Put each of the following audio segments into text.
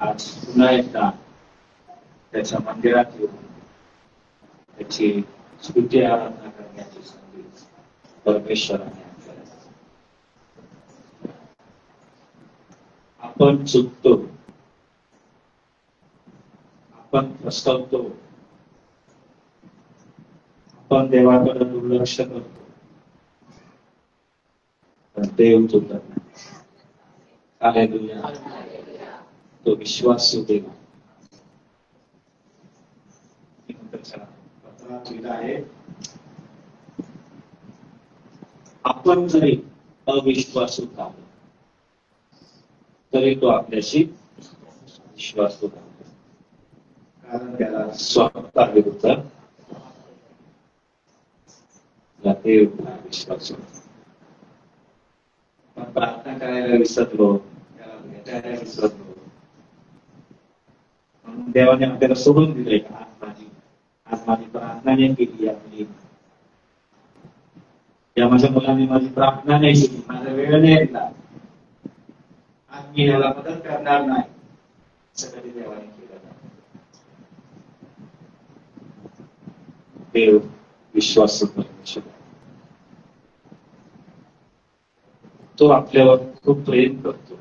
आज पुन्हा एकदा त्याच्या मंदिरात येऊन त्याची स्तुती आराधना करण्याची संधी परमेश्वराने आपल्याला दिली. आपण चुकतो, आपण फसवतो, आपण देवाकडे दुर्लक्ष करतो, पण देव चुकत नाही. हालेलुया. तो विश्वासू देव पत्रात लिहिलं आहे, आपण जरी अविश्वासू झालो तरी तो आपल्याशी विश्वासू झालो, कारण त्याला स्वतः विरुद्ध देव विश्वासू. पण प्रार्थना करायला विसरलो, त्याला भेटायला विसरलो, म्हणून देवाने आपल्याला सोडून दिले. आज माझी प्रार्थना नाही केली, या माझ्या मुलांनी माझी प्रार्थना नाही केली, माझा वेळ नाही दिला, आज मी याला मदत करणार नाही, सगळं देवाने केलं. देव विश्वासू परमेश्वर, तो आपल्यावर खूप प्रेम करतो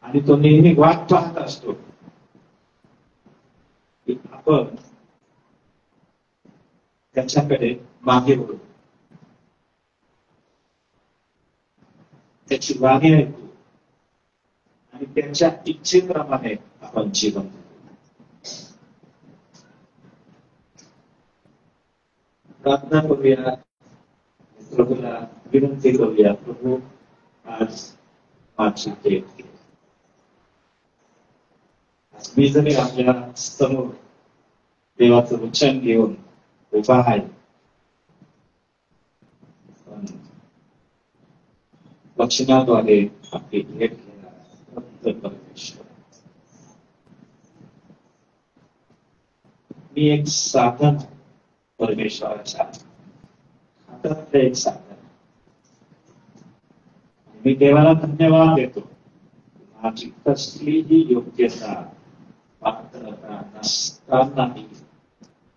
आणि तो नेहमी वाट पाहत असतो की आपण त्याच्याकडे मागे वळू, त्याची वाणी ऐकू आणि त्याच्या इच्छेप्रमाणे आपण जीवन जगू. प्रार्थना करूया, प्रभूला विनंती करूया, प्रभू आज माझी देव. मी जरी आपल्या समोर देवाचं वचन घेऊन उभा आहे, पण वचनाद्वारे आपली भेट घेणारा फक्त परमेश्वर. मी एक साधन, परमेश्वराच्या हातातलं एक साधन. मी देवाला धन्यवाद देतो, माझी कसलीही योग्यता पात्रता नसतानाही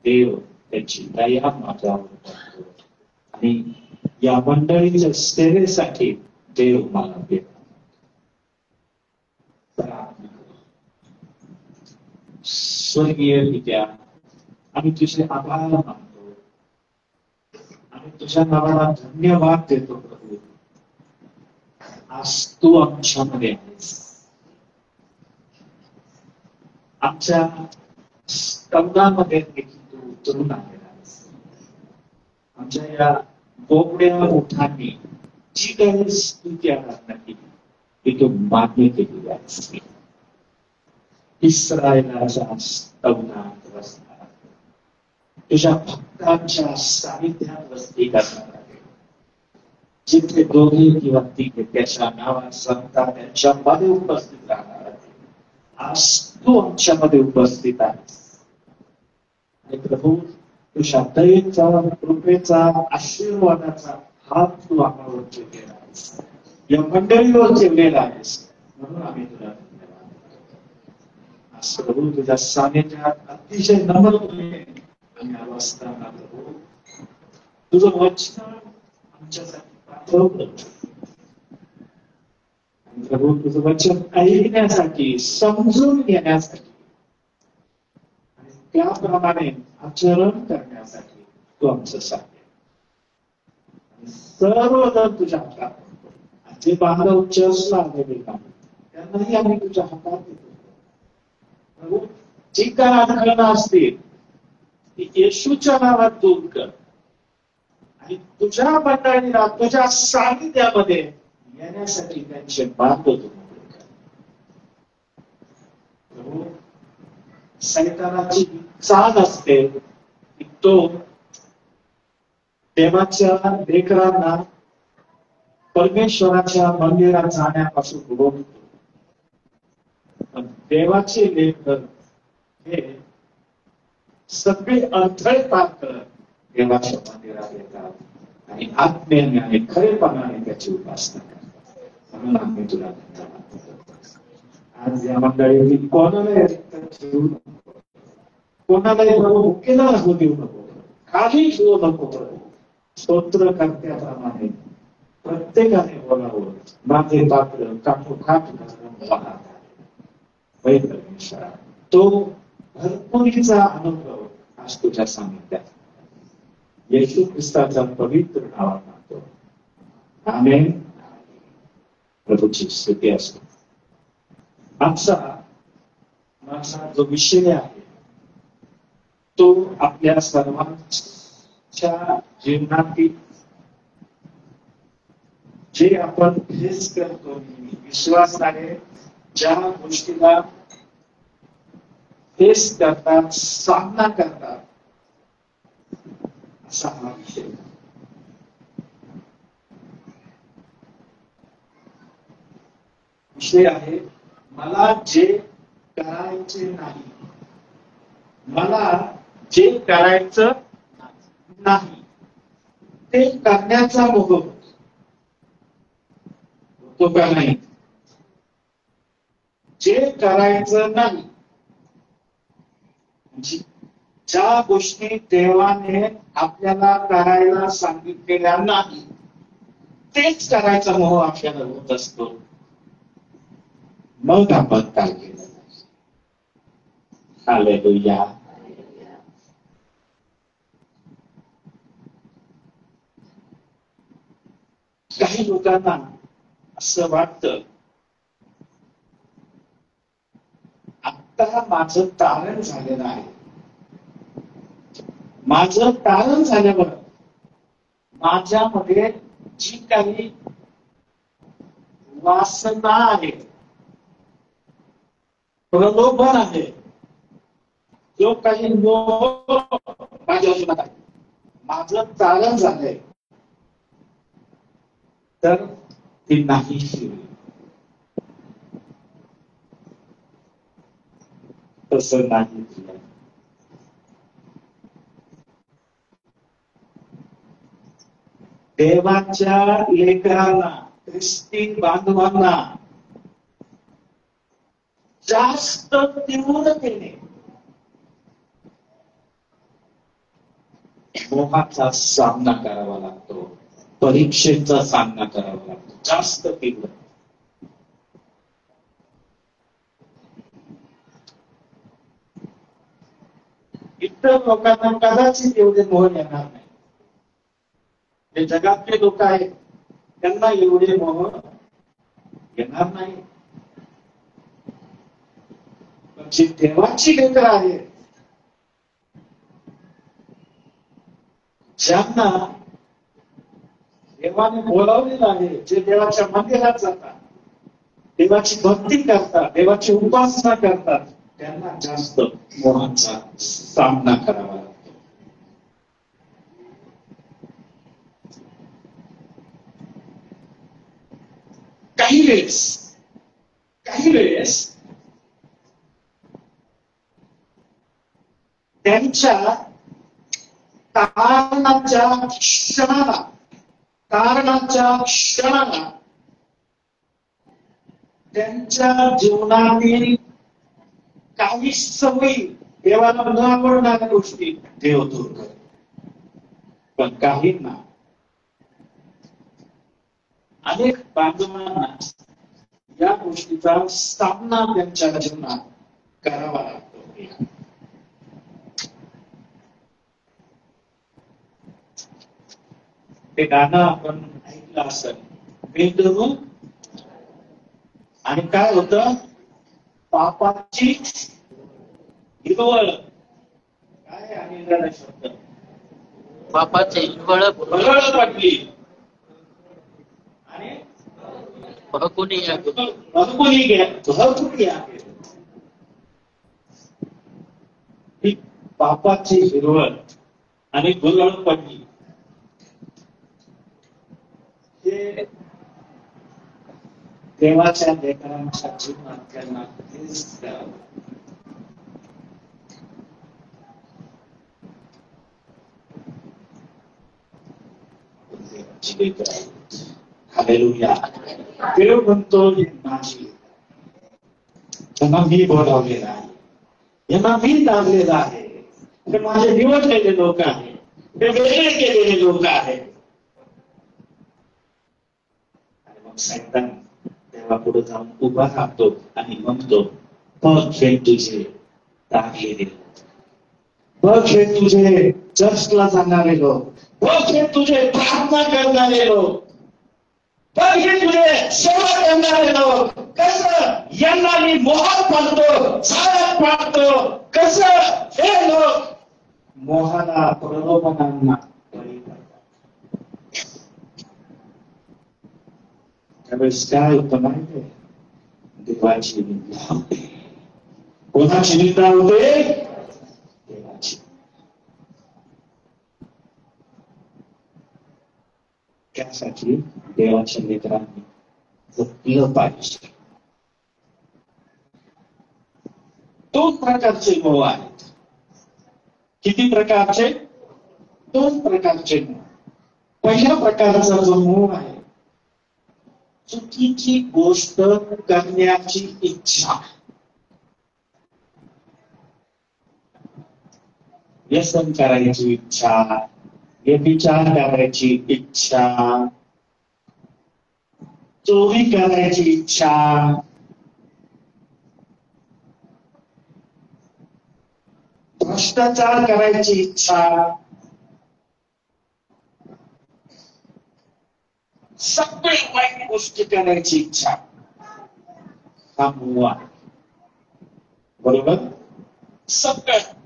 देव त्याची दया माझ्यावर करतो आणि या मंडळीच्या सेवेसाठी देव मला देतो. स्वर्गीय पित्या, आम्ही तुझे आभार मानतो आणि तुझ्या नावाला धन्यवाद देतो. प्रभू, आज तू आमच्यामध्ये आहेस. आमच्या स्तंभामध्ये तू उतरून आलेला आहेस. आमच्या या बोबड्या ओठांनी जी काही स्तुती आराधना केली ती तू मान्य केलेली आहेस. इस्रायलाच्या स्तंभात बसणार, तुझ्या भक्तांच्या सानिध्यात वस्ती करणार आहे. जिथे दोघे किंवा तिघे त्याच्या नावात संता त्यांच्यामध्ये उपस्थित राहणार आहे. आज तू आमच्यामध्ये उपस्थित आहेस आणि प्रभू तुझ्या दयेचा, कृपेचा, आशीर्वादाचा हात तू आम्हावर ठेवलेला आहेस, या मंडळीवर ठेवलेला आहेस. म्हणून आम्ही तुला धन्यवाद करतो. आज प्रभू तुझ्या सानिध्यात अतिशय नम्रपणे आम्ही असताना प्रभू तुझं वचन आमच्यासाठी पाठवलं. प्रभू तुझं वचन ऐकण्यासाठी, समजून घेण्यासाठी आणि त्याप्रमाणे आचरण करण्यासाठी तू आमचं साथ दे. सर्वजण तुझ्या हातात, जे बांधव चर्चला आलेले त्यांनाही आम्ही तुझ्या हातात देतो. प्रभू, जी काय अडचण असतील ती येशूच्या नावात दूर कर आणि तुझ्या मंडळीला तुझ्या सानिध्यामध्ये येण्यासाठी त्यांचे मार्ग तू मोकळे कर. प्रभू, सैतानाची चाल असते की तो देवाच्या लेकरांना परमेश्वराच्या मंदिरात जाण्यापासून रोखतो. पण देवाचे लेकर हे सगळे अडथळे पार करत देवाच्या मंदिरात येतात आणि आत्म्याने आणि खरेपणाने त्याची उपासना करतात. म्हणून आम्ही तुला धन्यवाद देतो. आज या मंडळी कोणालाही रिक्त ठेवू नको, कोणालाही प्रभू भुकेला राहू देऊ नको, खाली ठेवू नको प्रभू. स्तोत्र करत्याप्रमाणे प्रत्येकाने बोलावं, माझे पात्र काठोकाठ भरून वाहत आहे. परमेश्वरा, तो भरपुरीचा अनुभव आज तुझ्या सानिध्यात येशू ख्रिस्ताच्या पवित्र नावात मागतो. आमेन. प्रभूची स्तुती असो. आजचा माझा जो विषय आहे तो आपल्या सर्वांच्या जीवनातील जे आपण फेस करतो, विश्वासाने ज्या गोष्टीला फेस करतात, सामना करतात, असा हा विषय. विषय आहे, मला जे करायचे नाही, मला जे करायचं नाही ते करण्याचा मोह होतो का नाही? जे करायचं नाही, ज्या गोष्टी देवाने आपल्याला करायला सांगितलेल्या नाही तेच करायचा मोह आपल्याला होत असतो. मग आपण काय केलं? हालेलुया. काही लोकांना असं वाटतं, आता माझं तारण झालेलं आहे, माझं तारण झाल्यावर माझ्यामध्ये जी काही वासना आहे, प्रलोभन आहे, जो काही मोह माझ्या जीवनात आहे, माझं तारण झालंय, तर ती नाहीशी होईल. तसं नाही. देवाच्या लेकरांना, ख्रिस्ती बांधवांना जास्त तीव्रतेने मोहाचा सामना करावा लागतो, परीक्षेचा सामना करावा लागतो, जास्त तीव्र. इतर लोकांना कदाचित एवढे मोह येणार नाही. जे जगातले लोक आहेत त्यांना एवढे मोह येणार नाही. पण जी देवाची लेकरं आहेत, ज्यांना देवाने बोलावलेलं आहे, जे देवाच्या मंदिरात जातात, देवाची भक्ती करतात, देवाची उपासना करतात, त्यांना जास्त मोहाचा सामना करावा लागतो. काही वेळेस त्यांच्या कारणाच्या क्षणाला त्यांच्या जीवनातील काही सवयी, देवाला न आवडणाऱ्या गोष्टी देव दूर करतो. पण काहींना, अनेक बांधवांना या गोष्टीचा सामना त्यांच्या जीवनात करावा लागतो. ते गाणं आपण ऐकलं असेल, बेदरू. आणि काय होतं? पापाची हिरवळ. काय आणि शब्द? पापाची हिरवळ पडली आणि भरकुनी ही पापाची हिरवळ आणि गुलाळ पडली. हे देवाच्या लेकरांच्या जीवनात त्यांना हेच द्यावं. हालेलुया. देव म्हणतो हे माझी, त्यांना मी बोलावलेला आहे, यांना मी दाबलेला आहे, ते माझे निवडलेले लोक आहेत, ते वेगळे केलेले लोक आहेत. आणि मग सैतान देवापुढे जाऊन उभा राहतो आणि म्हणतो, बघ हे तुझे दाबलेले, बघ हे तुझे चर्चला जाणारे लोक, बघ हे तुझे प्रार्थना करणारे लोक, बघ हे तुझे सेवा करणारे लोक, कसं यांना मी मोहात पाडतो, झाडात पाडतो, कसं हे लोक मोहाला प्रलोभनांना बळी पडतात. त्यावेळेस काय होतं माहिती, देवाची निंदा होते. कोणाची निंदा होते? देवाची. त्यासाठी देवाच्या लेकरांनी जपलं पाहिजे. दोन प्रकारचे मोह आहेत. किती प्रकारचे? दोन प्रकारचे मोह. पहिल्या प्रकारचा जो मोह आहे, चुकीची गोष्ट करण्याची इच्छा, व्यसन करायची इच्छा, व्यभिचार करायची इच्छा, चोरी करायची इच्छा, भ्रष्टाचार करायची इच्छा, सगळे वाईट गोष्टी करायची इच्छा, हा मोह आहे. बरोबर? सगळं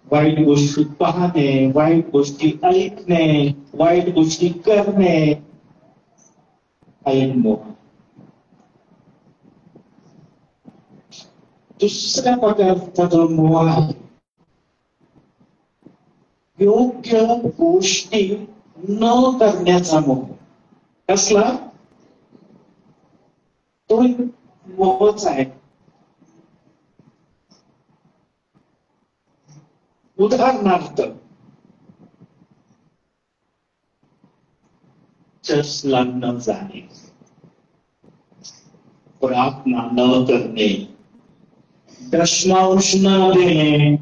वाईट गोष्टी पाहणे, वाईट गोष्टी ऐकणे, वाईट गोष्टी करणे, हा एक मोह. दुसऱ्या प्रकारचा जो मोह आहे, योग्य गोष्टी न करण्याचा मोह. कसला? तो मोहच आहे. उदाहरणार्थ, चर्चला न जाणे, प्रार्थना न करणे, दशमांश न देणे,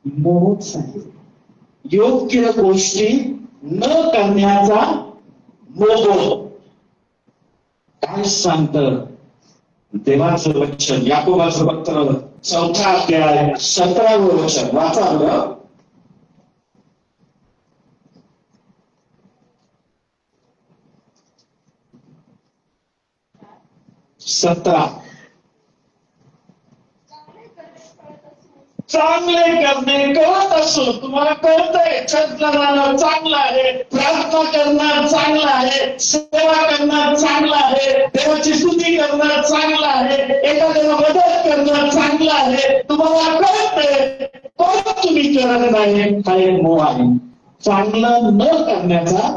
मोहच आहे. योग्य गोष्टी न करण्याचा मोह. काय सांगतं देवाचं वचन? याकोबाचं पत्र 4 अध्याय 17 वचन वाचा बरं. चांगले करणे कळत असो, तुम्हाला कळतंय चर्चला जाणं चांगलं आहे, प्रार्थना करणं चांगलं आहे, सेवा करणं चांगलं आहे, देवाची स्तुती करणं चांगलं आहे, एखाद्याला मदत करणं चांगलं आहे, तुम्हाला कळतंय पण तुम्ही करत नाही, हा एक मोह आहे. चांगलं न करण्याचा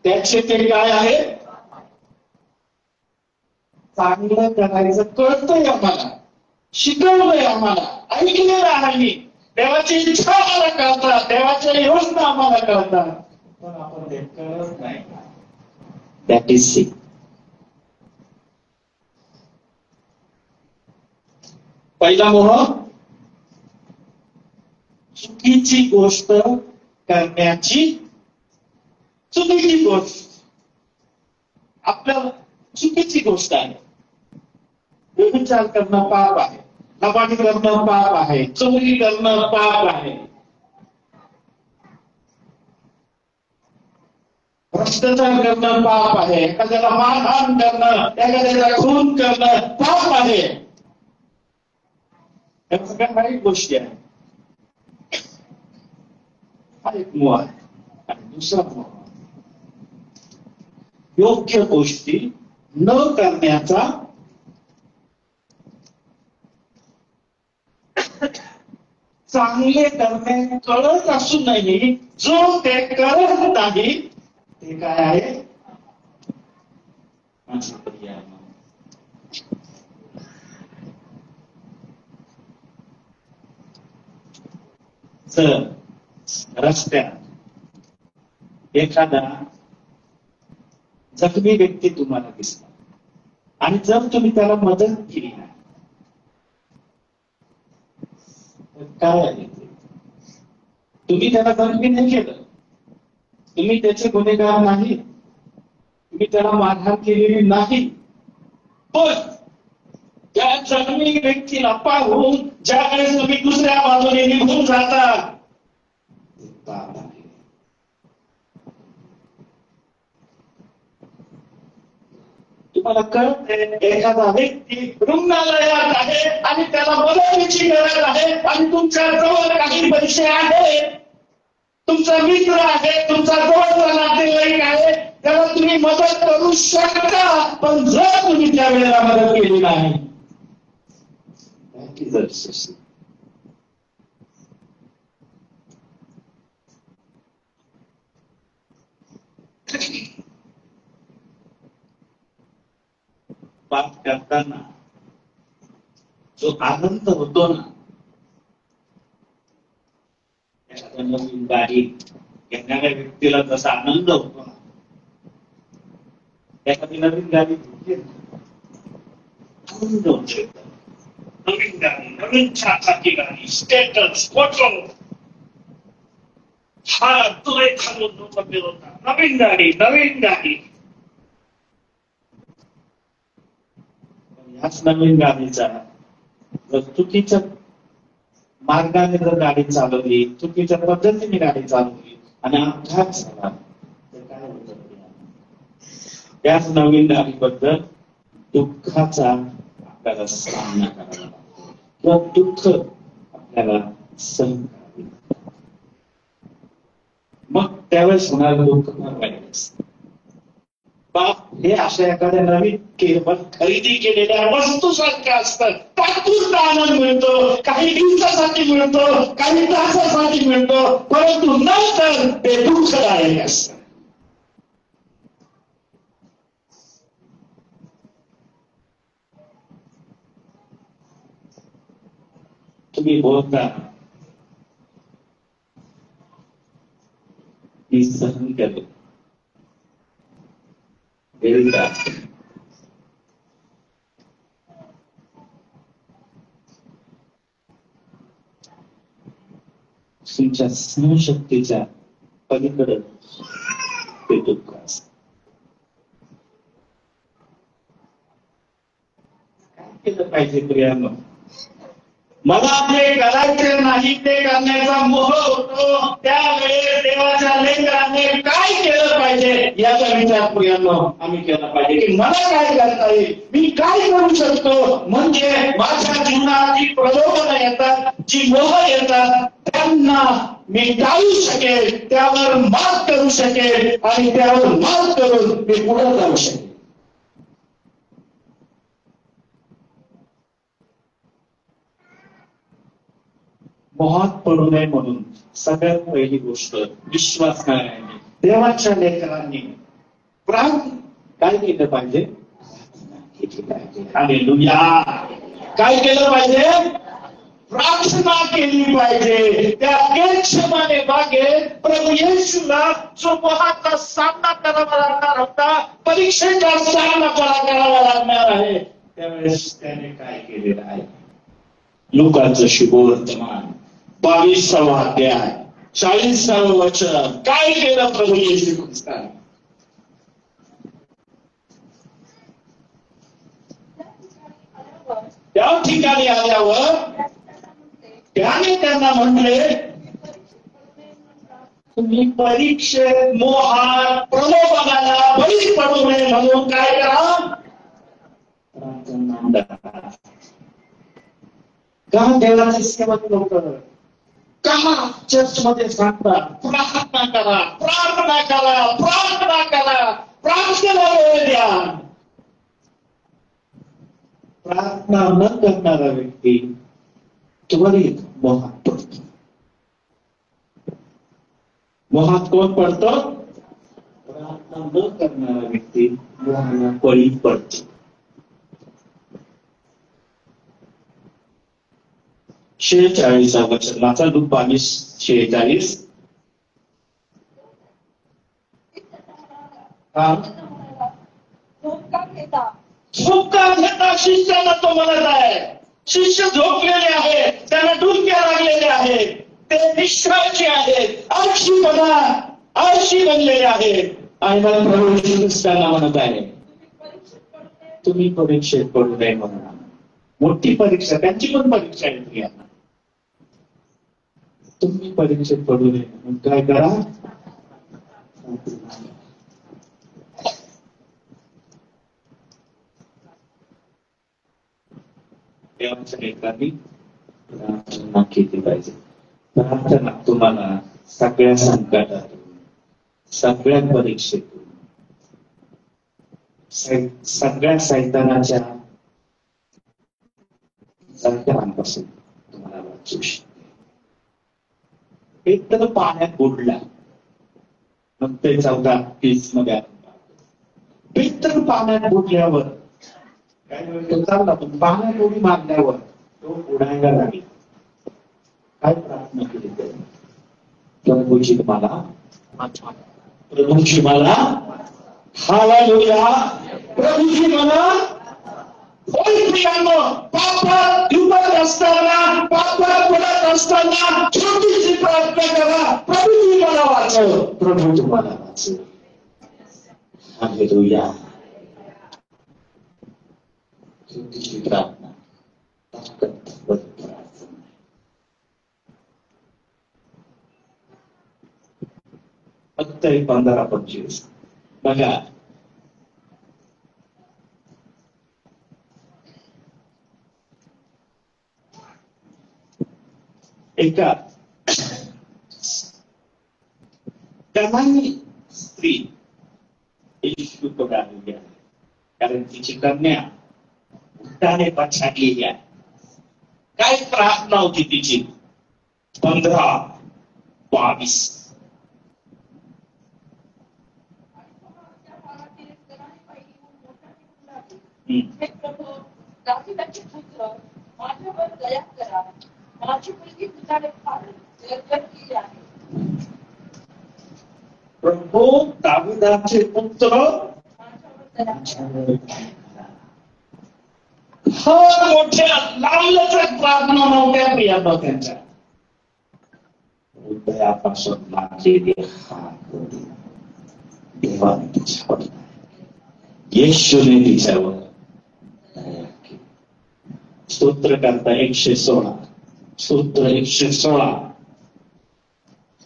त्याचे ते काय आहे? चांगलं करायचं कळतंय आम्हाला, शिकवलंय आम्हाला, ऐकलेलं आहे, देवाची इच्छा आम्हाला कळतात, देवाच्या योजना आम्हाला कळतात, पण आपण ते करत नाही. That is sin. पहिला मोह, चुकीची गोष्ट करण्याची. चुकीची गोष्ट आपल्या चुकीची गोष्ट आहे. व्यभिचार करणं पाप आहे, लबाडी करणं पाप आहे, चोरी करणं पाप आहे, भ्रष्टाचार करणं पाप आहे, एखाद्याला मारहाण करणं, एखाद्याला खून करणं पाप आहे. या सगळ्या काही गोष्टी आहेत. हा एक मोह आहे. आणि दुसरा मोह, योग्य गोष्टी न करण्याचा. चांगले करणे कळत असूनही जो ते करत नाही ते काय आहे? माझा पर्याय. जर रस्त्यात एखादा जखमी व्यक्ती तुम्हाला दिसला आणि जर तुम्ही त्याला मदत केली नाही तर काय आहे ते? तुम्ही त्याला जखमी नाही केलं, तुम्ही त्याचे गुन्हेगार नाही, तुम्ही त्याला मारहाण केलेली नाही, पण त्या जखमी व्यक्तीला पाहून ज्यावेळेस तुम्ही दुसऱ्या बाजूने निघून जाता, तुम्हाला कळत एखादा व्यक्ती रुग्णालयात आहे आणि त्याला मदतीची गरज आहे आणि तुमच्या जवळ काही पैसे आहेत, तुमचा मित्र आहे, तुमचा जवळचा नातेवाईक आहे, त्याला तुम्ही मदत करू शकता, पण जर तुम्ही त्या वेळेला मदत केली नाही, पाप करताना जो आनंद होतो ना, एखाद्या नवीन गाडी घेणाऱ्या व्यक्तीला जसा आनंद होतो ना, एखादी नवीन गाडी घेतली नवीन गाडी, नवीन चाकाची गाडी, स्टेटस, फोटो, हा तुला खालून लोक फिरवतात, नवीन गाडी, नवीन गाडी. याच नवीन गाडीचा जर चुकीच्या मार्गाने जर गाडी चालवली, चुकीच्या पद्धतीने गाडी चालवली आणि अपघात झाला तर काय होतं? त्याच नवीन गाडीबद्दल दुःखाचा आपल्याला सामना करावा लागतो किंवा दुःख आपल्याला सहन करावे लागतं. मग त्यावेळेस होणारं दुःख फार वाईट असतं. बाप हे अशा एखाद्या नवीन केवळ खरेदी केलेल्या वस्तूसारखे असतात. तात्पुरता आनंद मिळतो, काही दिवसासाठी मिळतो, काही तासासाठी मिळतो, परंतु नंतर ते दुःखदायक असतं. तुम्ही बोलता मी सहन केलं, तुमच्या सहनशक्तीच्या पलीकडे ते दुःख असत. काय केलं पाहिजे प्रियांनो? मला जे करायचे नाही ते करण्याचा मोह होतो, त्यावेळेस देवाच्या लेकराने काय केलं पाहिजे याचा विचार प्रियांनो आम्ही केला पाहिजे की मला काय करता येईल, मी काय करू शकतो, म्हणजे माझ्या जीवनात जी प्रलोभनं येतात, जी मोह येतात, त्यांना मी टाळू शकेल, त्यावर मात करू शकेल आणि त्यावर मात करून मी पुढे जाऊ शकेल. मोहात पडू नये म्हणून सगळ्यात पहिली गोष्ट विश्वासणाऱ्यांनी, देवाच्या लेकरांनी प्राण काय केलं पाहिजे? हालेलुया. काय केलं पाहिजे? प्रार्थना केली पाहिजे. त्या गेतशेमाने बागेत प्रभू येशूला जो मोहाचा सामना करावा लागणार होता, परीक्षेचा सामना करावा लागणार आहे, त्यावेळेस त्याने काय केलेलं आहे? लुकाचं शुभवर्तमान 22वा अध्याय 40वे वचन. काय केलं प्रभू येशू ख्रिस्ताने? त्या ठिकाणी आल्यावर त्याने त्यांना म्हटले, तुम्ही परीक्षेत, मोहात, प्रलोभनाला बळी पडू नये म्हणून काय करा? प्रार्थना करा. का देवाची सेवा लवकर? का चर्चमध्ये सांगतात प्रार्थना करा, प्रार्थना करा, प्रार्थना करा, प्रार्थनेला वेळ द्या. प्रार्थना न करणारा व्यक्ती त्वरित मोहात पडतो. मोहात कोण पडतो? प्रार्थना न करणारा व्यक्ती मोहाला बळी पडतो. 46 वचन वाचा. लूक 22:46. झोप का घेता शिष्याला तो म्हणत आहे. शिष्य झोपलेले आहे, त्यांना डुलक्या लागलेल्या आहेत, ते निष्काळजी आहेत, आळशी बनलेले आहेत. आणि मला प्रभू येशू ख्रिस्ताला म्हणत आहे तुम्ही परीक्षेत पडू नये म्हणून. मोठी परीक्षा, त्यांची पण परीक्षा आहे यांना. तुम्ही परीक्षेत पडू नये म्हणून काय करा. देवाच्या एकाने प्रार्थना केली पाहिजे. प्रार्थना तुम्हाला सगळ्या संकटातून, सगळ्या परीक्षेतून, सगळ्या सैतानाच्या संकटांपासून तुम्हाला वाचवू शकते. एक तर पाण्यात बुडला, मग ते 14:30 मध्ये एक तर पाण्यात बुडल्यावर काही वेळ तो चालला, पण पाण्यात उडी मारल्यावर तो उडायला लागला. काय प्रार्थना केली त्याने. प्रभूची मला हालेलुया, प्रभूची मला. होय प्रियांनो, पापात डुबत असताना, पापात पडत असताना छोटीशी प्रार्थना करा. प्रभूची मला वाचव, प्रभू तुम्हाला वाचव. हालेलुया. छोटीशी प्रार्थना, फक्त 15-25 बघा. एका कन्यानी स्त्री येशूकडे आलेली आहे, कारण तिची कन्या उठाने पछाडलेली आहे. काय प्रार्थना होती तिची. 15-22. माझ्यावर दया करा, माझी मुलगी तुझ्याकडे फार केली आहे. प्रभू दाविदाचे पुत्र फार मोठ्या लांबलचक प्रार्थना नव्हत्या प्रियांनो त्यांच्या. हृदयापासून लागलेली हात होती. देवाने तिच्यावर, येशूने तिच्यावर स्तोत्र करता 116. स्तोत्र 116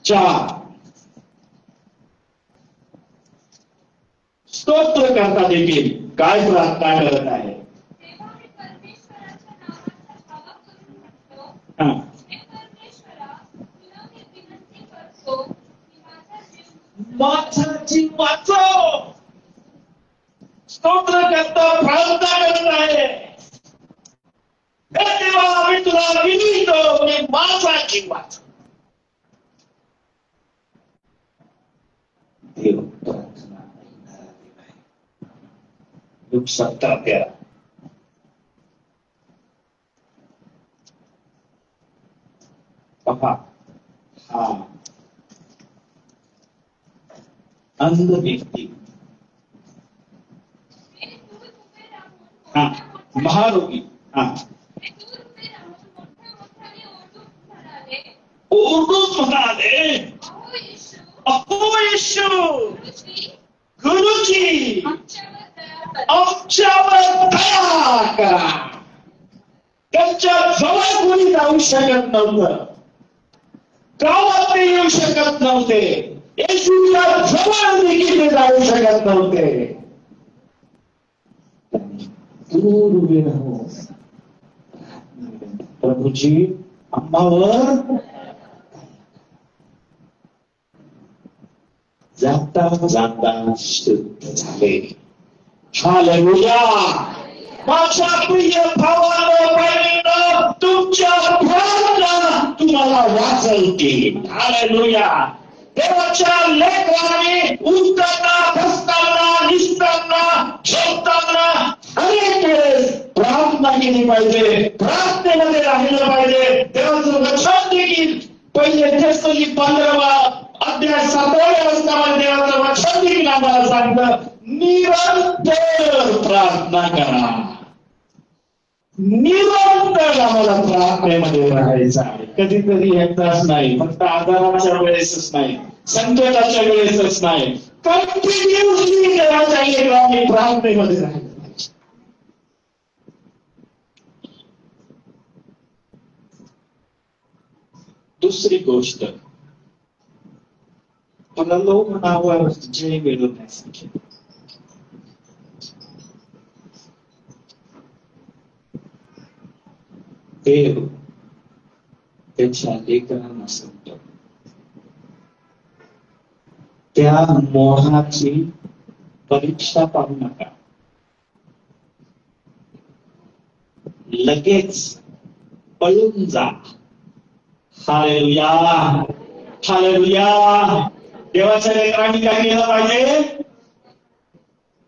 4. स्तोत्र करता देखील काय प्रार्थना करत आहे. माझा जीव वाचव. स्तोत्र करता प्रार्थना करत आहे. देवा, आम्ही तुला विनवतो, मी माझा जीव वाचव. देव प्रार्थना नाही. लूक 17:13. पहा, हा अंध व्यक्ती, हा महारोगी, हा ओरडून म्हणाले, अहो येशू, गुरुजी आमच्यावर दया करा. त्यांच्या जवळ कोणी जाऊ शकत नव्हतं, गावात ते येऊ शकत नव्हते, येशूच्या जवळ देखील ते जाऊ शकत नव्हते. दूर उभे राहून प्रभूजी आम्हावर जाता जाता शुद्ध झाले. हालेलुया. माझ्या प्रिय भावांनो, बहिणींनो, तुमच्या प्रार्थना तुम्हाला वाचवतील. हालेलुया. देवाच्या लेकरांनी उठताना, बसताना, निसताना, झोपताना अनेक वेळेस प्रार्थना केली पाहिजे. प्रार्थना प्रार्थनेमध्ये राहिलं पाहिजे. देवाचं वचन देखील पहिले टेस्टमंट 15वा अध्याय 7व्या वचनामध्ये देवाचं वचन देखील आम्हाला सांगतं, निरंतर प्रार्थना करा. निरंतर आम्हाला प्रार्थनेमध्ये राहायचं आहे. कधीतरी एकदाच नाही, फक्त आजाराच्या वेळेसच नाही, संकटाच्या वेळेसच नाही, कंटिन्युअसली देवाच्या आम्ही प्रार्थनेमध्ये राहायचं. दुसरी गोष्ट, परलोकावर जय मिळवण्यासाठी देव त्याच्या लेकरांना सांगतो, त्या मोहाची परीक्षा पाहू नका, लगेच पळून जा. Hallelujah, hallelujah. देवाच्या लेकरांनी काय केलं पाहिजे?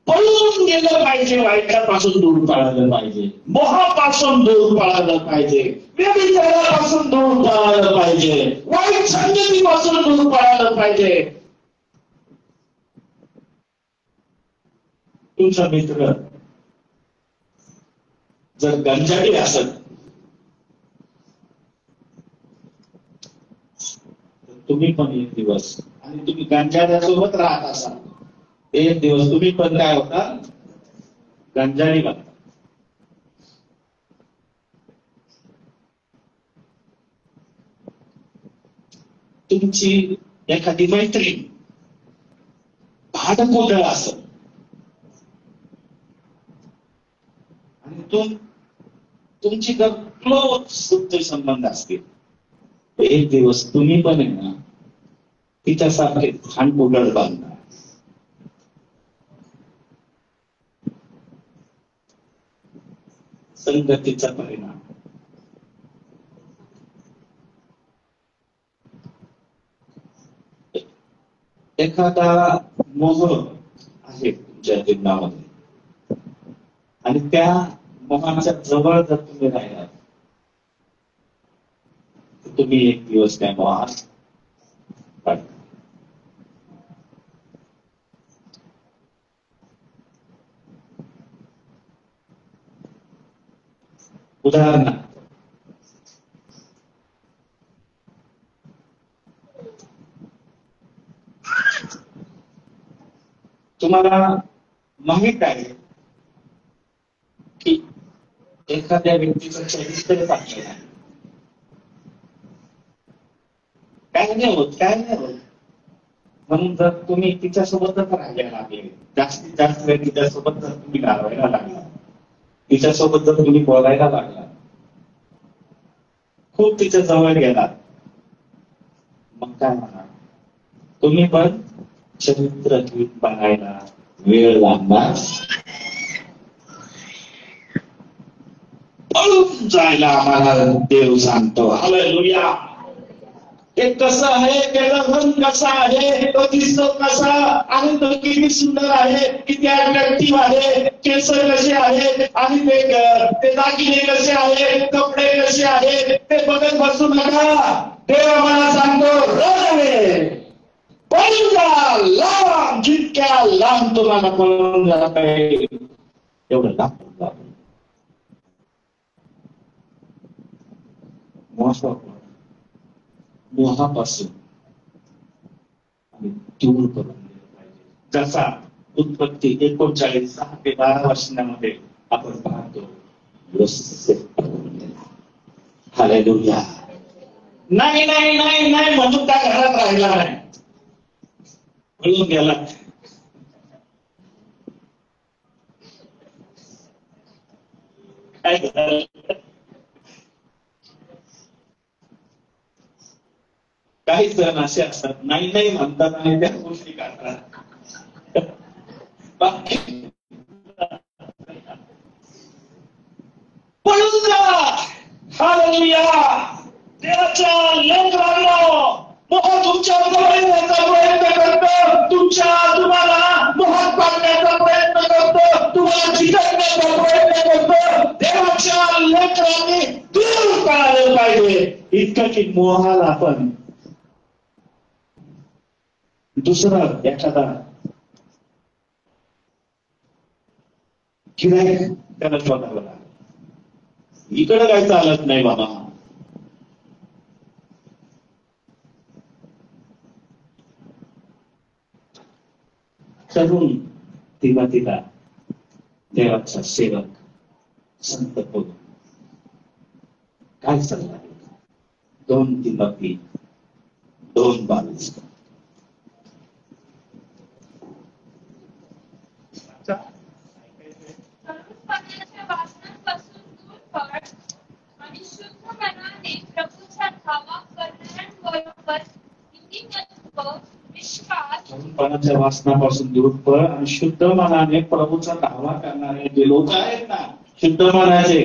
पळून गेलं पाहिजे. वाईटापासून दूर पळालं पाहिजे, मोहापासून दूर पळालं पाहिजे, व्यभिचारापासून दूर पळालं पाहिजे, वाईट संगतीपासून दूर पळालं पाहिजे. तुमचा मित्र जर गंजाडी असत, तुम्ही पण एक दिवस, आणि तुम्ही गांजाड्यासोबत राहत असाल, एक दिवस तुम्ही पण काय होता? गांजाडी लागता. तुमची एखादी मैत्रीण भाडकोदळ असत आणि तुमची जर क्लोज संबंध असतील, एक दिवस तुम्ही पण आहे ना तिच्यासारखे भांडकोदळ बांधणार. संगतीचा परिणाम. एखादा मोह आहे तुमच्या जीवनामध्ये आणि त्या मोहाच्या जवळ जर तुम्ही राहिलात, तर तुम्ही एक दिवस त्या मोहात पडता. उदाहरणार्थ, तुम्हाला माहित आहे की एखाद्या व्यक्तीचं चरित्र चांगलं नाही, काय नाही होत, काय नाही होत, म्हणून जर तुम्ही तिच्यासोबतच राहायला लागले, जास्तीत जास्त वेळ तिच्यासोबत जर तुम्ही घालवायला लागला, तिच्यासोबत जर तुम्ही बोलायला लागला, खूप तिच्या जवळ गेलात, मग काय म्हणा, तुम्ही पण चरित्र गीत बघायला वेळ लागणार, पळून जायला आम्हाला देव सांगतो. हालेलुया. हे कसं आहे, त्याचा रंग कसा आहे, तो दिसतो कसा आणि तो किती सुंदर आहे, किती अट्रॅक्टिव्ह आहे, केस कसे आहे आणि ते दागिने कसे आहे, कपडे कसे आहे, ते बघत बसू नका. देव आम्हाला सांगतो, रन पळून जा, लांब, जितक्या लांब तुम्हाला पळून जाता येईल एवढं लांब. मोहापासून दूर करून दिलं पाहिजे. जसा उत्पत्ती 39:6 ते 12 वर्षांमध्ये आपण पाहतो, हालेलुया. नाही नाही नाही नाही म्हणून त्या घरात राहिला नाही, पळून गेला. काय झालं? काही जण असे असतात, नाही नाही म्हणतात आणि त्या गोष्टी करतात. पळून जा. हालेलुया. देवाच्या लेकरांनो, मोह तुमच्या जवळ येण्याचा प्रयत्न करतो, तुमच्या तुम्हाला मोहात पाडण्याचा प्रयत्न करतो, तुम्हाला चिकटण्याचा प्रयत्न करतो. देवाच्या लेकरांनी दूर मोहता आलं पाहिजे, इतकं की मोहाला पण दुसरा एखादा गिऱ्हाईक त्याला शोधावं लागलं. इकडं काय चालत नाही बाबा. तरुण तिला देवाचा सेवक संत बोल काय सल्ला 2 तिमोथी 2:22. पाण्याच्या वासनांपासून दूर पळ आणि शुद्ध मनाने प्रभूचा धावा करणाऱ्यांबरोबर नीतिमत्व, विश्वास, पाण्याच्या वासनापासून दूर पळ आणि शुद्ध मनाने प्रभूचा धावा करणारे जे लोक आहेत ना, शुद्ध मनाचे,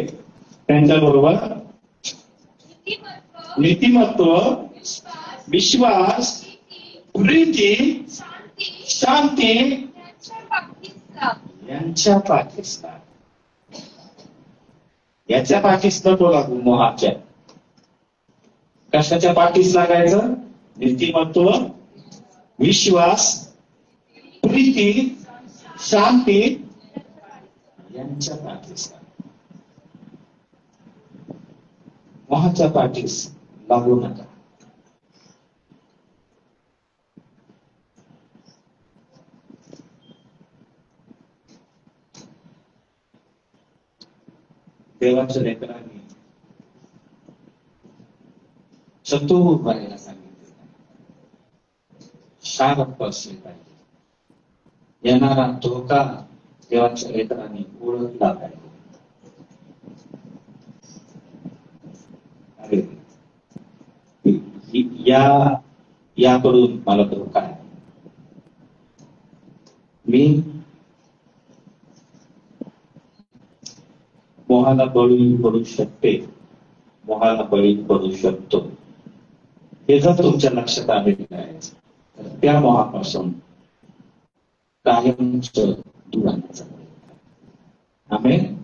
त्यांच्या बरोबर नीतिमत्व, विश्वास, प्रीती, शांती यांच्या पाठीस लाग. याच्या पाठीस नको लागू. मोहाच्या कशाच्या पाठीस लागायचं? नीतिमत्व, विश्वास, प्रीती, शांती यांच्या पाठीस लाग. मोहाच्या पाठीस लागू नका. देवाच्या लेकरांनी चतुर व्हायला सांगितले, शार्प असले पाहिजे. येणारा धोका देवाच्या लेकरांनी ओळखला पाहिजे. अरे याकडून मला धोका आहे. मी मोहाला बळी पडू शकते, मोहाला बळी पडू शकतो. हे जर तुमच्या लक्षात आलेलं आहे तर त्या मोहापासून कायमच दूर राहण्याचा प्रयत्न. आमेन.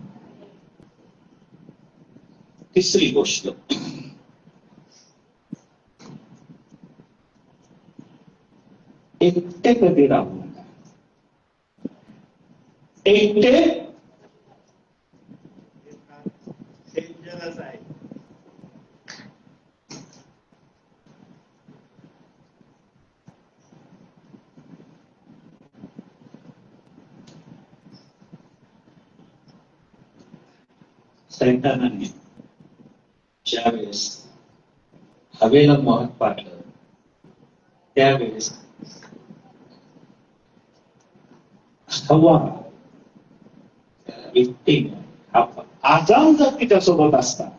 तिसरी गोष्ट, एकटे कधी राहू नका. एकटे आहे. सैतानाने ज्यावेळेस हवेला मोहात पाडलं त्यावेळेस हवा एकटीने आजाम जर तिच्यासोबत असता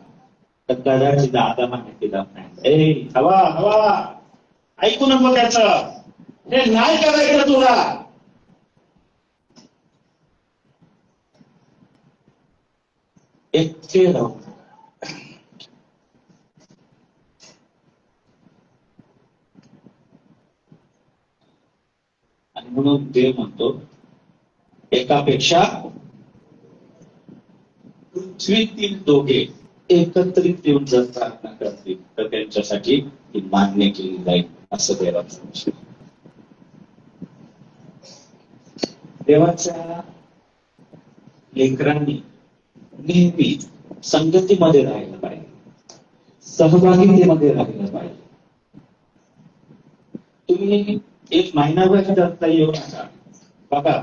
तर कदाचित आदामाने तिला नाही, हवा हवा ऐकू नको त्याच, हे नाही करायचं तुला. एकटे राहू. आणि म्हणून देव म्हणतो एकापेक्षा पृथ्वीतील दोघे एकत्रित येऊन जर प्रार्थना करतील तर त्यांच्यासाठी ती मान्य केली जाईल, असं देवाचं. देवाच्या लेकरांनी नेहमी संगतीमध्ये राहिलं पाहिजे, सहभागितेमध्ये राहिलं पाहिजे. तुम्ही एक महिनाभर करता येऊ नका. बघा,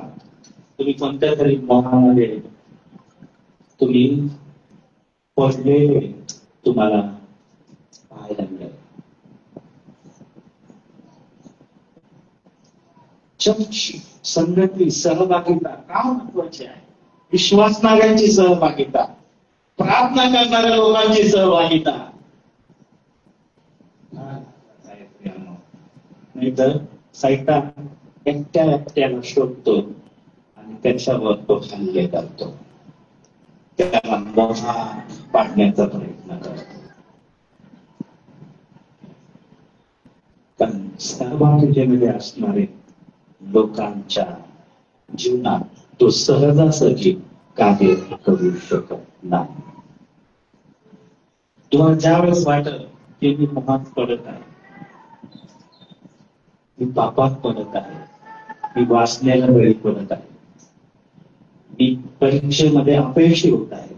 तुम्ही कोणत्या तरी मोहामध्ये तुम्ही पडलेले तुम्हाला पाहायला मिळेल. संगती, सहभागिता का महत्वाची आहे? विश्वासणाऱ्यांची सहभागिता, प्रार्थना करणाऱ्या लोकांची सहभागिता. नाहीतर सैतान एकट्याला शोधतो आणि त्याच्यावर तो हल्ले करतो, त्याला मोहा पाडण्याचा प्रयत्न करतो. पण सहभागितेमध्ये असणारे लोकांच्या जीवनात तो सहजासहजी कार्य करू शकत नाही. तुम्हाला ज्या वेळेस वाटत की मी मोहात पडत आहे, मी पापात पडत आहे, मी वाचण्याला बळी पडत आहे, मी परीक्षेमध्ये अपयशी होत आहे,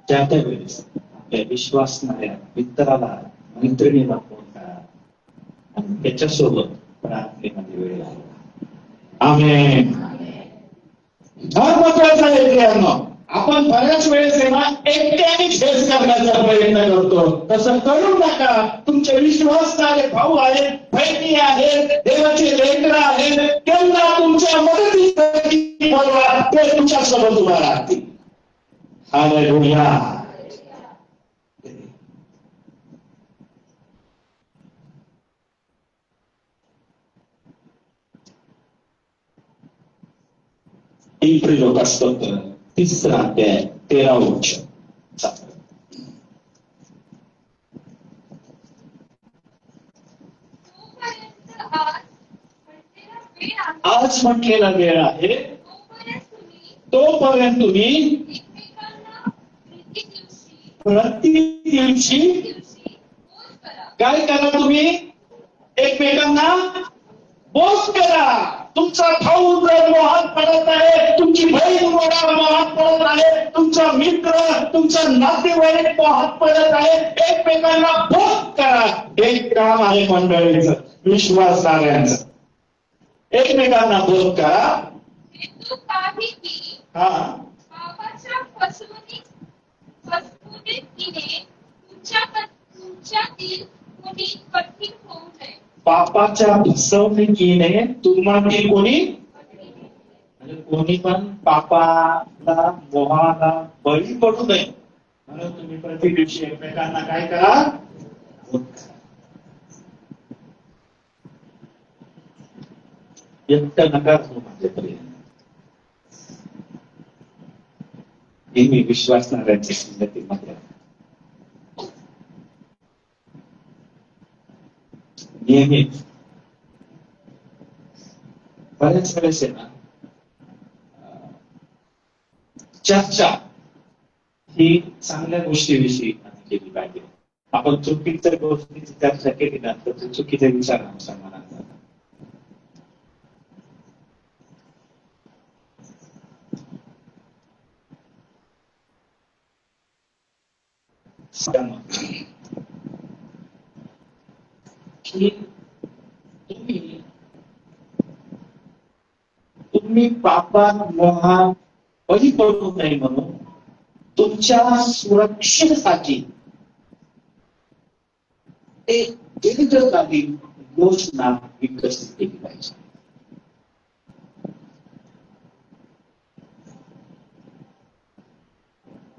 त्या वेळेस आपल्या विश्वासणाऱ्या मित्राला मैत्रिणीला फोन करा आणि त्याच्यासोबत प्रार्थनेमध्ये वेळ घालवा. आमेन. फार महत्वाचं आहे प्रियांनो. आपण बऱ्याच वेळेस आहे ना एकट्याने फेस करण्याचा प्रयत्न करतो. तसं करू नका. तुमचे विश्वासणारे भाऊ आहेत, बहिणी आहेत, देवाचे लेकरं आहेत, त्यांना तुमच्या मदतीसाठी बोलवा, ते तुमच्यासोबत उभा राहतील. हालेलुया. इब्री लोकांस्तोत्र 3 अध्याय 13 वचन. आज म्हटलेला वेळ आहे, तोपर्यंत तुम्ही प्रति दिवशी काय करा? तुम्ही एकमेकांना बोध करा. तुमचा भाऊ जर मोहात पडत आहे, तुमची बहीण मोहात पडत आहे, तुमचा मित्र, तुमचा नातेवाईक मोहात पडत आहे, एकमेकांना बोध करा. हे काम आहे मंडळीचं, विश्वासणाऱ्यांचं. एकमेकांना बोध करा. हा, पापाच्या फसवणुकीने तुम्हातील कोणी, म्हणजे कोणी पण पापाला मोहाला बळी पडू नये म्हणून तुम्ही प्रति दिवशी एकमेकांना काय करा? व्यक्त नकार माझ्यापर्यंत. हे मी विश्वासणाऱ्यांच्या संगतीमध्ये नेहमीच बऱ्याच वेळेस आहे ना, चर्चा ही चांगल्या गोष्टीविषयी केली पाहिजे. आपण चुकीच्या गोष्टीची चर्चा केली ना तर चुकीचे विचार आमच्या मनात जातात. की तुम्ही पापात मोहात बळी पडू नये म्हणून तुमच्या सुरक्षेसाठी एक दीर्घकालीन योजना विकसित केली पाहिजे.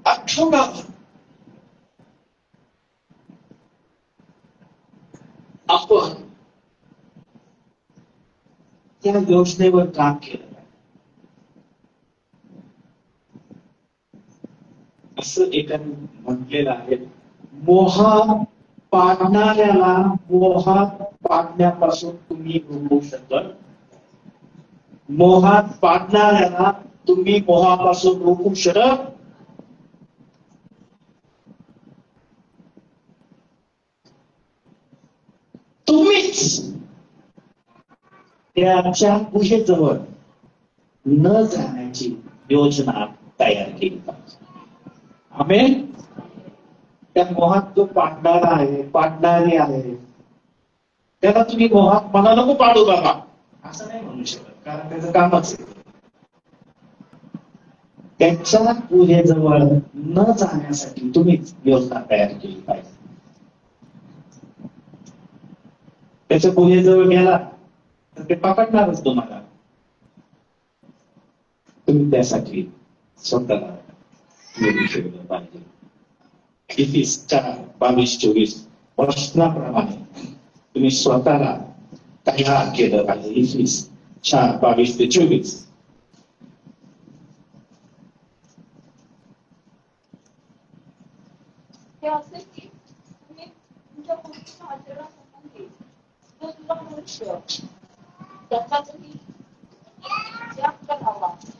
आठवडाभर आपण त्या योजनेवर काम केलं पाहिजे. असं एकाने म्हटलेलं आहे, मोहात पाडणाऱ्याला मोहात पाडण्यापासून तुम्ही रोखू शकत. मोहात पाडणाऱ्याला तुम्ही मोहापासून रोखू शकत. तुम्हीच त्याच्या गुहेजवळ न जाण्याची योजना तयार केली पाहिजे. आमेन. त्या मोहात जो पाडणारा आहे, पाडणारी आहे, त्याला तुम्ही मोहात मला नको पाडू बाबा असं नाही म्हणू शकत, कारण त्याचं कामच आहे. त्याच्या गुहेजवळ न जाण्यासाठी तुम्हीच योजना तयार केली पाहिजे. त्याच्या गुहेजवळ गेला तर ते पकडणारच तुम्हाला. तुम्ही त्यासाठी स्वतःला ठेवलं पाहिजे. इफिस 4:22-24 प्रश्नाप्रमाणे तुम्ही स्वतःला तयार केलं पाहिजे. इफिस 4:22-24.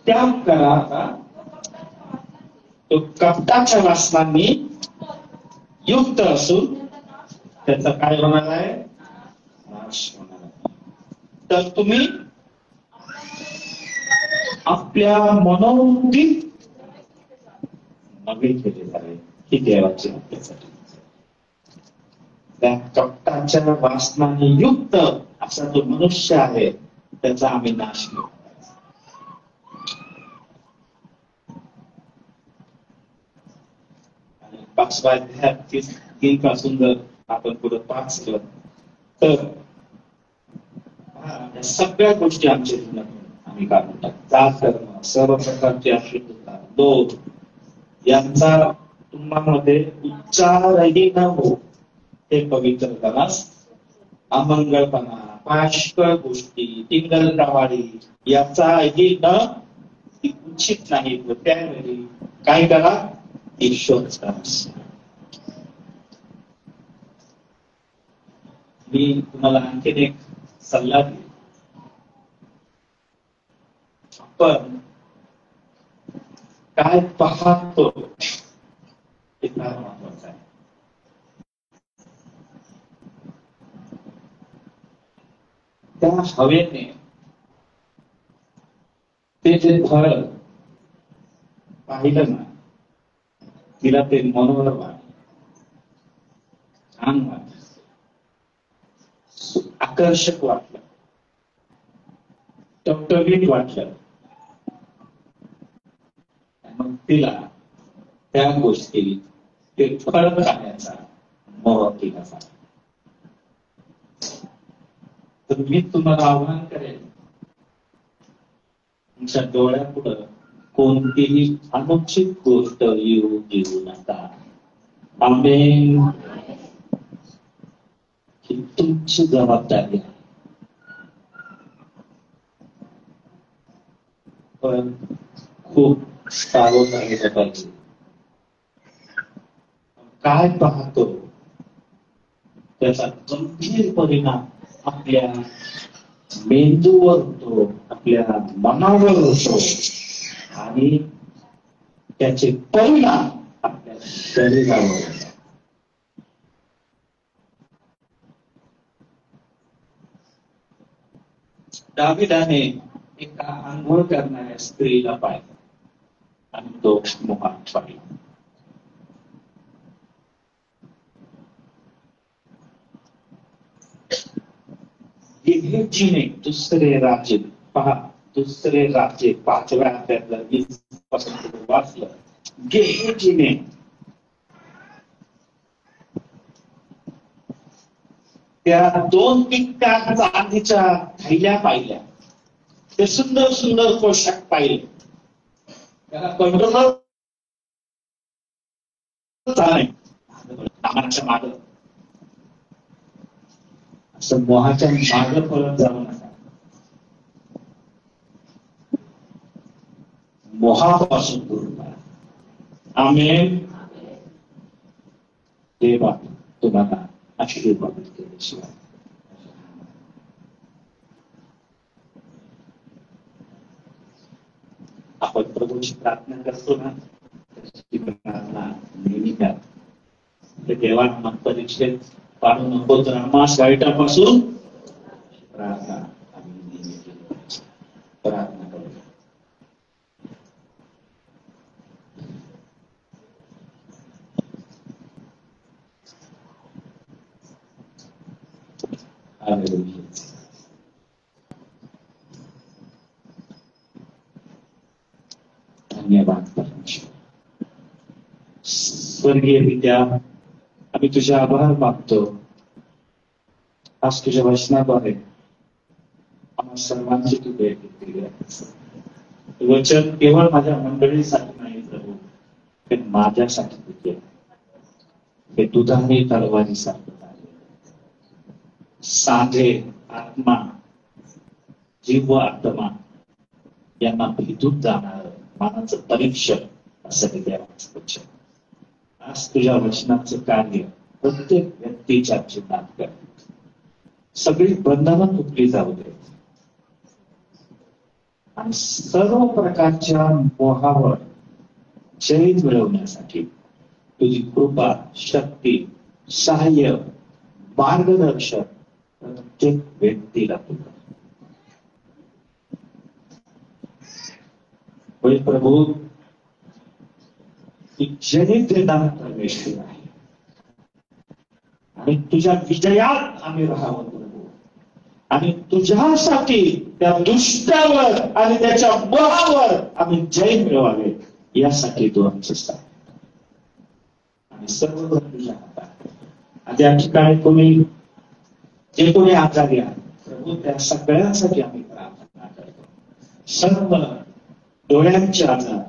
त्याग करा. तो कपटाच्या वासनांनी युक्त असून त्याचा काय होणार आहे? नाश होणार आहे. तर तुम्ही आपल्या मनोवृत्तीत नवे केलेलं आहे ही देवाची आपल्यासाठी. त्या कपटाच्या वासनाने युक्त असा जो मनुष्य आहे त्याचा आम्ही नाश केला. आणि 5व्या अध्यायात 3 पासून जर आपण पुढे 5 केलं तर या सगळ्या गोष्टी आमच्या जीवनातून आम्ही काढून टाकतो. जात धर्म, सर्व प्रकारची अशुद्धता, दोष यांचा तुम्हामध्ये उच्चारही न हो हे पवित्र करण्यास अमंगळपणा, पाष्कळ गोष्टी, टिंगल टावाळी याचाही न इच्छित नाही. त्यावेळी काय करा? ईश्वर मी तुम्हाला आणखीन एक सल्ला देईन. आपण काय पाहतो हे फार महत्वाचं आहे. त्या हवेने ते जे फळ पाहिलं ना तिला ते मनोहर वाटलं, छान वाटलं, आकर्षक वाटलं, टवटवीत वाटलं. मग तिला त्या गोष्टी ते फळ खाण्याचा मोह केला जातो. तर मी तुम्हाला आव्हान करेन, तुमच्या डोळ्यापुढं कोणतीही अनुचित गोष्ट येऊ देऊ नका. आमेन. ही तुमची जबाबदारी आहे. पण खूप सावध राहिलं पाहिजे. काय पाहतो त्याचा गंभीर परिणाम आपल्या मेंदूवर होतो, आपल्या मनावर होतो आणि त्याचे परिणाम आपल्या शरीरावर होतात. दाविदाने एका आंघोळ करणाऱ्या स्त्रीला पाहिलं आणि तो मोहात पडला. गेहजीने दुसरे राजे पहा, दुसरे राजे 5व्या अध्यायातलं 20 पासून वाचलं. गेहजीने त्या 2 पिक्का चांदीच्या थैल्या पाहिल्या, ते सुंदर सुंदर पोशाख पाहिले. त्याला कंट्रोल कामाच्या माग असं मोहाच्या माग पळत जाऊ नका. मोहापासून दूर राहा. आमेन. देवा तुम्हाला आशीर्वाद केल्याशिवाय आपण प्रभूची प्रार्थना करतो ना, त्याची प्रार्थना नेहमी करा. देवा मग परीक्षेत पाडू नको तर आम्हास वाईटापासून प्रार्थना प्रार्थना करू. धन्यवाद परमेश्वर. स्वर्गीय पित्या, आम्ही तुझे आभार मागतो. आज तुझ्या वचनाद्वारे आम्हा सर्वांची तू भेट घेतली आहे. वचन केवळ माझ्या मंडळीसाठी नाही प्रभू, ते माझ्यासाठी केलं. हे दुधाने तलवारी सारखं आहे. सांधे, आत्मा, जीव व आत्मा यांना भेटून जाणार मनाचं परीक्षण असं हे देवाचं वचन. आज तुझ्या वचनाचं कार्य प्रत्येक व्यक्तीच्या जीवनात कर. सगळी बंधनं तुटली जाऊ दे आणि सर्व प्रकारच्या मोहावर जय मिळवण्यासाठी तुझी कृपा, शक्ती, सहाय्य, मार्गदर्शन प्रत्येक व्यक्तीला तुला. होय प्रभू, जनित देणारा परमेश्वर आहे आणि तुझ्या विजयात आम्ही राहावं प्रभू. आणि तुझ्यासाठी त्या दुष्टावर आणि त्याच्या बळावर आम्ही जय मिळवावे, यासाठी तू आमचं साथ आणि सर्व तुझ्या हातात. आणि या ठिकाणी जे कोणी आजारी आहे प्रभू, त्या सगळ्यांसाठी आम्ही प्रार्थना करतो. सर्व डोळ्यांचे आजार,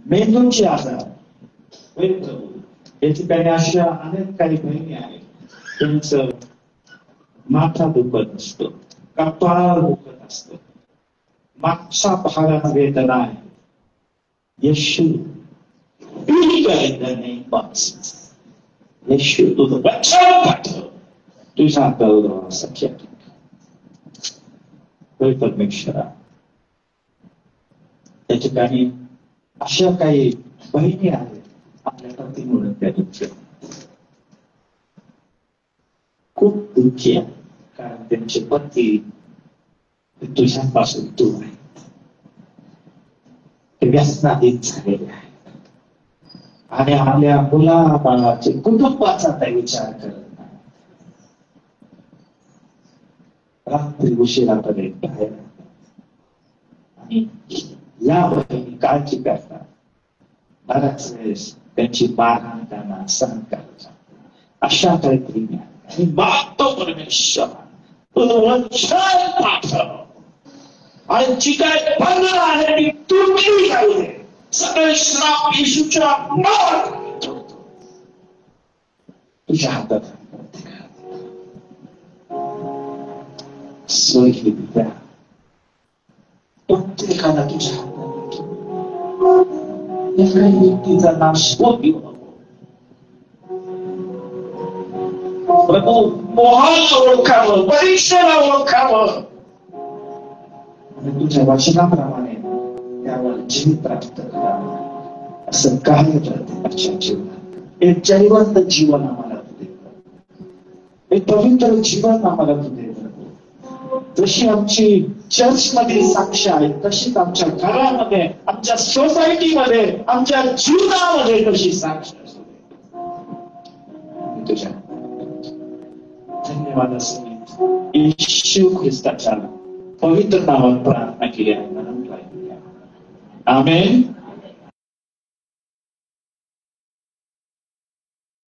मेंदूचे आजार, होय प्रभू, या ठिकाणी अशा अनेक काही बहिणी आहेत, त्यांचं माथा दुखत असतो, कपाळ दुखत असतो, मागचा भागात वेदना आहे. येशू, येशू तुझं वचन पाठव, तुझ्या गौरवासाठी. होय परमेश्वरा, त्या ठिकाणी अशा काही बहिणी आहेत आपल्या पतीमुळे त्या दुःखी खूप दुःखी आहे, कारण त्यांचे पती तुझ्यापासून दूर आहे, ते व्यसनाधीन झालेले आहे आणि आपल्या मुला बाळाचे कुटुंबाचा काही विचार करत नाही. रात्री उशिरापर्यंत बाहेर आणि या बहिणी काळजी करतात. बऱ्याच वेळेस त्यांची मारहाण त्यांना सहन करायला अशा काहीतरी आणि मागतो परमेश्वर वचन पाठव आणि जी काय बंधन आहे ती तुटली जाऊ दे. सगळे श्राप येशूच्या नावात तुझ्या हातात सोयी द्या. प्रत्येकाला तुझ्या हातात एका व्यक्तीचा नाश होती प्रभू. मोहाला ओळखावं, परीक्षेला ओळखावं आणि तुझ्या वचनाप्रमाणे त्यावर जीव प्राप्त करावं, असं कार्य प्रत्येकाच्या जीवनात. एक जैवंत जीवन आम्हाला तू दे, एक पवित्र जीवन आम्हाला तू दे. जशी आमची चर्च मधील साक्ष आहे तशीच आमच्या घरामध्ये, आमच्या सोसायटीमध्ये, आमच्या जीवनामध्ये तशी साक्ष असू दे. तुझ्या धन्यवाद असो. येशू ख्रिस्ताच्या पवित्र नावात प्रार्थना केली आहे. आमेन.